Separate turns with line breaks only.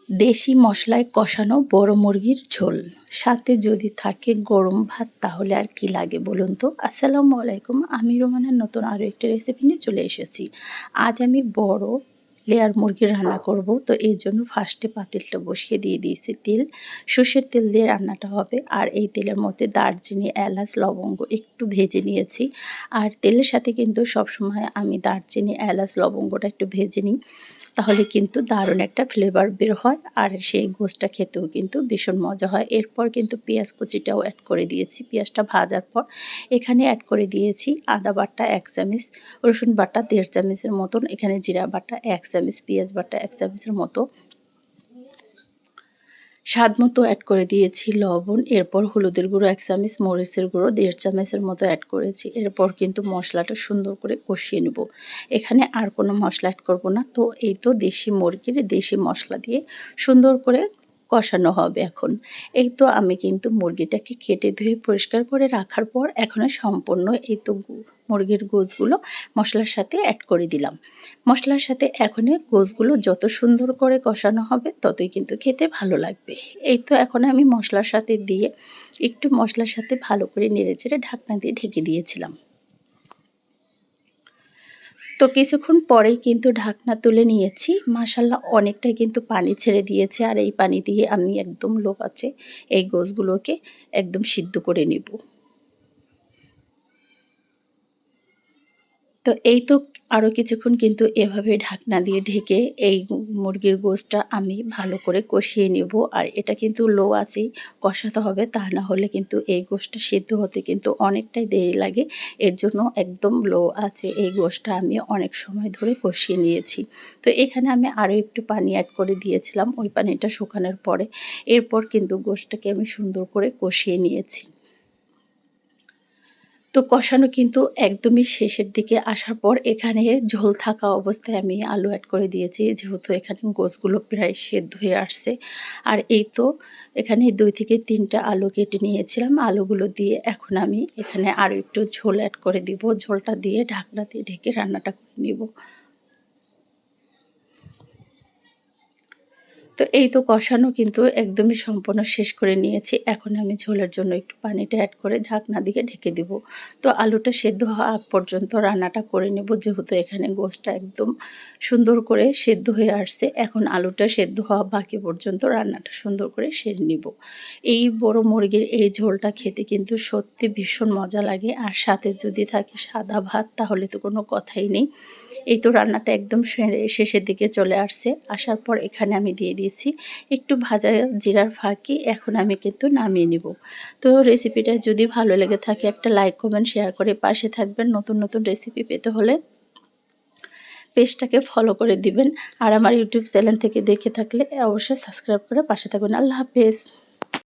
দেশি মশলায় কষানো বড় মুরগির ঝোল, সাথে যদি থাকে গরম ভাত তাহলে আর কি লাগে বলুন তো। আসসালামু আলাইকুম, আমি রোমানের নতুন আরও একটা রেসিপি নিয়ে চলে এসেছি। আজ আমি বড় লেয়ার মুরগির রান্না করব। তো এই জন্য ফার্স্টে পাতিলটা বসিয়ে দিয়ে দিয়েছি তেল। সর্ষের তেল দিয়ে রান্নাটা হবে। আর এই তেলের মধ্যে দারচিনি, এলাচ, লবঙ্গ একটু ভেজে নিয়েছি। আর তেলের সাথে কিন্তু সবসময় আমি দারচিনি, এলাচ, লবঙ্গটা একটু ভেজে নিই, তাহলে কিন্তু দারুণ একটা ফ্লেভার বের হয়। আর সেই গোশটা খেতেও কিন্তু ভীষণ মজা হয়। এরপর কিন্তু পেঁয়াজ কুচিটাও অ্যাড করে দিয়েছি। পেঁয়াজটা ভাজার পর এখানে অ্যাড করে দিয়েছি আদা বাটা ১ চামচ, রসুন বাটা ১.৫ চামচের মতন, এখানে জিরা বাটা ১ চামচ, পেঁয়াজ বাটা ১ চামচের মতো, স্বাদ মতো অ্যাড করে দিয়েছি লবণ। এরপর হলুদের গুঁড়ো ১ চামচ, মরিচের গুঁড়ো ১.৫ চামচের মতো অ্যাড করেছি। এরপর কিন্তু মশলাটা সুন্দর করে কষিয়ে নেব। এখানে আর কোনো মশলা অ্যাড করব না। তো এই তো দেশি মুরগির দেশি মশলা দিয়ে সুন্দর করে কষানো হবে এখন। এই তো আমি কিন্তু মুরগিটাকে কেটে ধুয়ে পরিষ্কার করে রাখার পর এখন সম্পূর্ণ এই তো মুরগির গোশগুলো মশলার সাথে অ্যাড করে দিলাম। মশলার সাথে এখন গোশগুলো যত সুন্দর করে কষানো হবে ততই কিন্তু খেতে ভালো লাগবে। এই তো এখন আমি মশলার সাথে দিয়ে একটু মশলার সাথে ভালো করে নেড়েচেড়ে ঢাকনা দিয়ে ঢেকে দিয়েছিলাম। তো কিছুক্ষণ পরেই কিন্তু ঢাকনা তুলে নিয়েছি। মাশাআল্লাহ অনেকটাই কিন্তু পানি ছেড়ে দিয়েছে। আর এই পানি দিয়ে আমি একদম লো আঁচে এই গোশগুলোকে একদম সিদ্ধ করে নেব। তো এই তো আরও কিছুক্ষণ কিন্তু এভাবে ঢাকনা দিয়ে ঢেকে এই মুরগির গোশটা আমি ভালো করে কষিয়ে নেব। আর এটা কিন্তু লো আঁচেই কষাতে হবে, তা না হলে কিন্তু এই গোশটা সিদ্ধ হতে কিন্তু অনেকটাই দেরি লাগে। এর জন্য একদম লো আঁচে এই গোশটা আমি অনেক সময় ধরে কষিয়ে নিয়েছি। তো এখানে আমি আরও একটু পানি অ্যাড করে দিয়েছিলাম ওই পানিটা শুকানোর পরে। এরপর কিন্তু গোশটাকে আমি সুন্দর করে কষিয়ে নিয়েছি। তো কষানো কিন্তু একদমই শেষের দিকে আসার পর এখানে ঝোল থাকা অবস্থায় আমি আলু অ্যাড করে দিয়েছি, যেহেতু এখানে গোশগুলো প্রায় সেদ্ধ হয়ে আসছে। আর এই তো এখানে ২ থেকে ৩টা আলু কেটে নিয়েছিলাম। আলুগুলো দিয়ে এখন আমি এখানে আরও একটু ঝোল অ্যাড করে দিব। ঝোলটা দিয়ে ঢাকনা দিয়ে ঢেকে রান্নাটা করে নিব। তো এই তো কষানো কিন্তু একদমই সম্পূর্ণ শেষ করে নিয়েছি। এখন আমি ঝোলের জন্য একটু পানিটা অ্যাড করে ঢাকনা দিয়ে ঢেকে দেব। তো আলুটা সেদ্ধ হওয়া আগ পর্যন্ত রান্নাটা করে নেব, যেহেতু এখানে গোশটা একদম সুন্দর করে সেদ্ধ হয়ে আসছে। এখন আলুটা সেদ্ধ হওয়া বাকি পর্যন্ত রান্নাটা সুন্দর করে সেরে নিব। এই বড় মুরগির এই ঝোলটা খেতে কিন্তু সত্যি ভীষণ মজা লাগে। আর সাথে যদি থাকে সাদা ভাত তাহলে তো কোনো কথাই নেই। এই তো রান্নাটা একদম শেষের দিকে চলে আসছে। আসার পর এখানে আমি দিয়ে দিয়েছি একটু ভাজা জিরার ফাঁকি। এখন আমি কিন্তু নামিয়ে নিব। তো রেসিপিটা যদি ভালো লেগে থাকে একটা লাইক, কমেন্ট, শেয়ার করে পাশে থাকবেন। নতুন নতুন রেসিপি পেতে হলে পেজটাকে ফলো করে দিবেন। আর আমার ইউটিউব চ্যানেল থেকে দেখে থাকলে অবশ্যই সাবস্ক্রাইব করে পাশে থাকবেন। আল্লাহ হাফেজ।